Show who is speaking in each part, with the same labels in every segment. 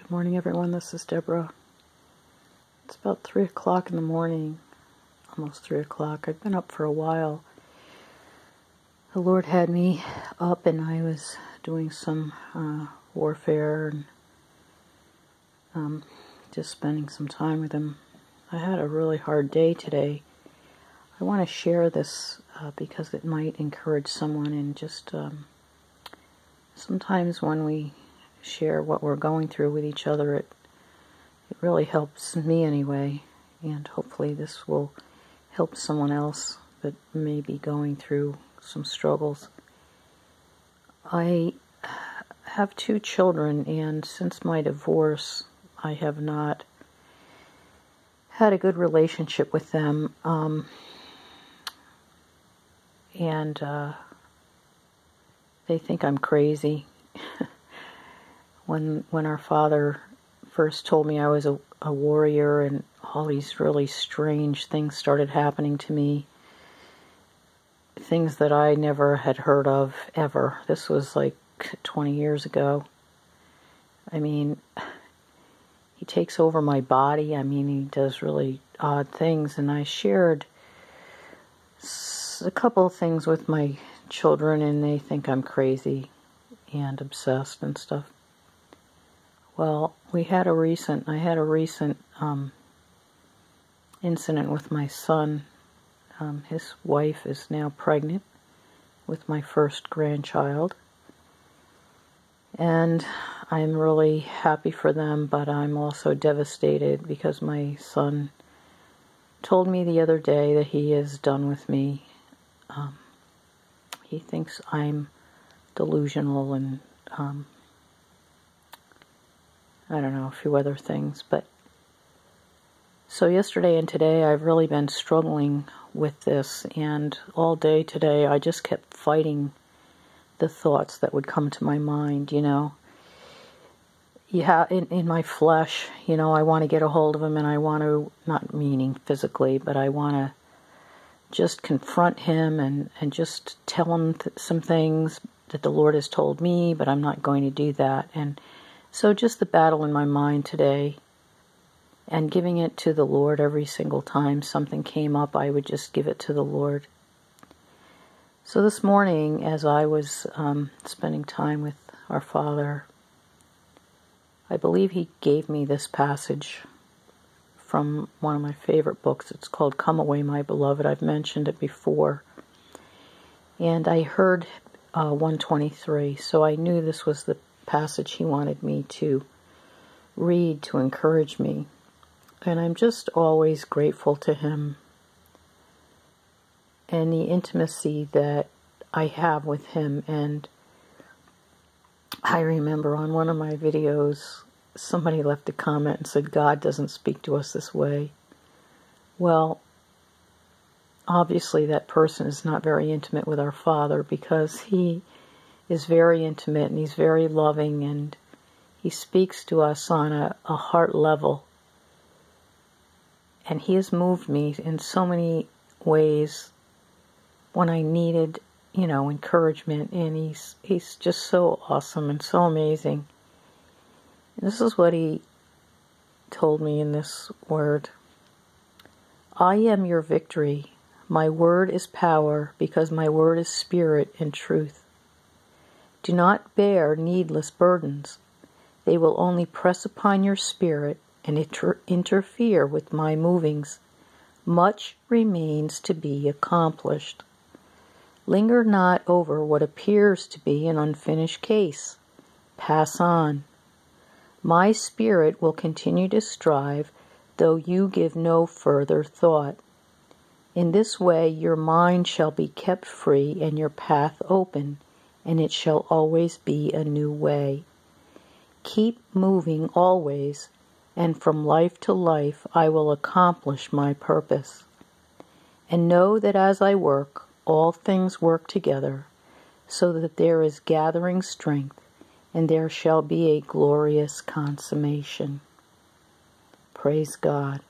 Speaker 1: Good morning, everyone. This is Deborah. It's about 3 o'clock in the morning, almost 3 o'clock. I've been up for a while. The Lord had me up and I was doing some warfare and just spending some time with Him. I had a really hard day today. I want to share this because it might encourage someone, and just sometimes when we share what we're going through with each other, it really helps me anyway, and hopefully this will help someone else that may be going through some struggles. I have 2 children, and since my divorce, I have not had a good relationship with them, and they think I'm crazy. When our father first told me I was a warrior and all these really strange things started happening to me, things that I never had heard of ever. This was like 20 years ago. I mean, he takes over my body. I mean, he does really odd things, and I shared a couple of things with my children, and they think I'm crazy and obsessed and stuff. Well, I had a recent incident with my son. His wife is now pregnant with my first grandchild. And I'm really happy for them, but I'm also devastated because my son told me the other day that he is done with me. He thinks I'm delusional and I don't know, a few other things. But so yesterday and today I've really been struggling with this, and all day today I just kept fighting the thoughts that would come to my mind, Yeah, in my flesh, I want to get a hold of him, and I want to, not meaning physically, but I want to just confront him and just tell him some things that the Lord has told me, but I'm not going to do that. And so just the battle in my mind today, and giving it to the Lord every single time something came up, I would just give it to the Lord. So this morning, as I was spending time with our Father, I believe He gave me this passage from one of my favorite books. It's called Come Away, My Beloved. I've mentioned it before. And I heard 123, so I knew this was the passage He wanted me to read to encourage me. And I'm just always grateful to Him and the intimacy that I have with Him. And I remember on one of my videos, somebody left a comment and said, God doesn't speak to us this way. Well, obviously that person is not very intimate with our Father, because He is very intimate and He's very loving, and He speaks to us on a heart level. And He has moved me in so many ways when I needed, encouragement, and He's just so awesome and so amazing. And this is what He told me in this word. I am your victory. My word is power, because my word is spirit and truth. Do not bear needless burdens. They will only press upon your spirit and interfere with my movings. Much remains to be accomplished. Linger not over what appears to be an unfinished case. Pass on. My spirit will continue to strive, though you give no further thought. In this way your mind shall be kept free and your path open, and it shall always be a new way. Keep moving always, and from life to life I will accomplish my purpose. And know that as I work, all things work together, so that there is gathering strength, and there shall be a glorious consummation. Praise God.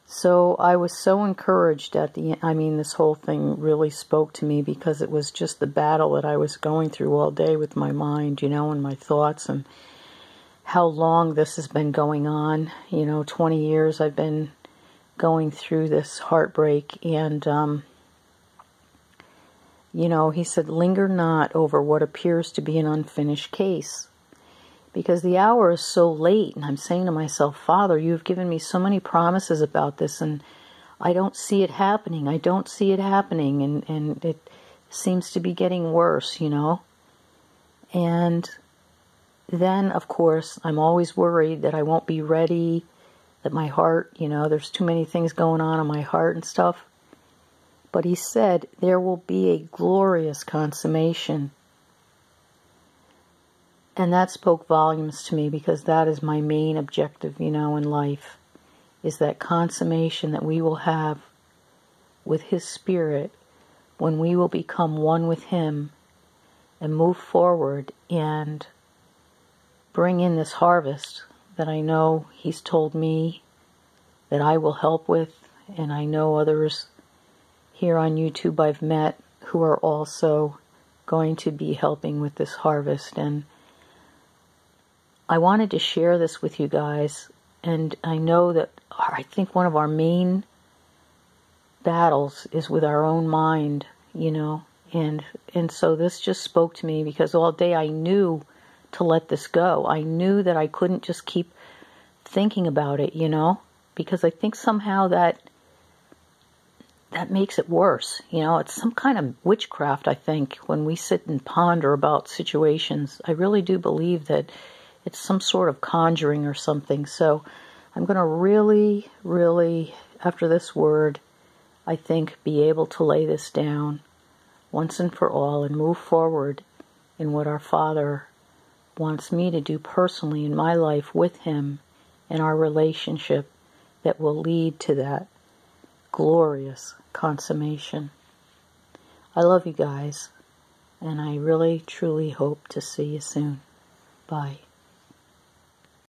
Speaker 1: So I was so encouraged at the end. This whole thing really spoke to me, because it was just the battle that I was going through all day with my mind, and my thoughts. And how long this has been going on. 20 years I've been going through this heartbreak, and he said, linger not over what appears to be an unfinished case, because the hour is so late. And I'm saying to myself, Father, you've given me so many promises about this, and I don't see it happening. I don't see it happening, and it seems to be getting worse, And then, of course, I'm always worried that I won't be ready, that my heart, there's too many things going on in my heart and stuff. But he said, there will be a glorious consummation. And that spoke volumes to me, because that is my main objective, in life, is that consummation that we will have with His Spirit when we will become one with Him and move forward and bring in this harvest that I know He's told me that I will help with, and I know others here on YouTube I've met who are also going to be helping with this harvest. And I wanted to share this with you guys, and I know that I think one of our main battles is with our own mind, and so this just spoke to me, because all day I knew to let this go. I knew that I couldn't just keep thinking about it, because I think somehow that makes it worse. It's some kind of witchcraft, I think, when we sit and ponder about situations. I really do believe that it's some sort of conjuring or something. So I'm going to really, really, after this word, I think, be able to lay this down once and for all and move forward in what our Father wants me to do personally in my life with Him and our relationship that will lead to that glorious consummation. I love you guys, and I really, truly hope to see you soon. Bye.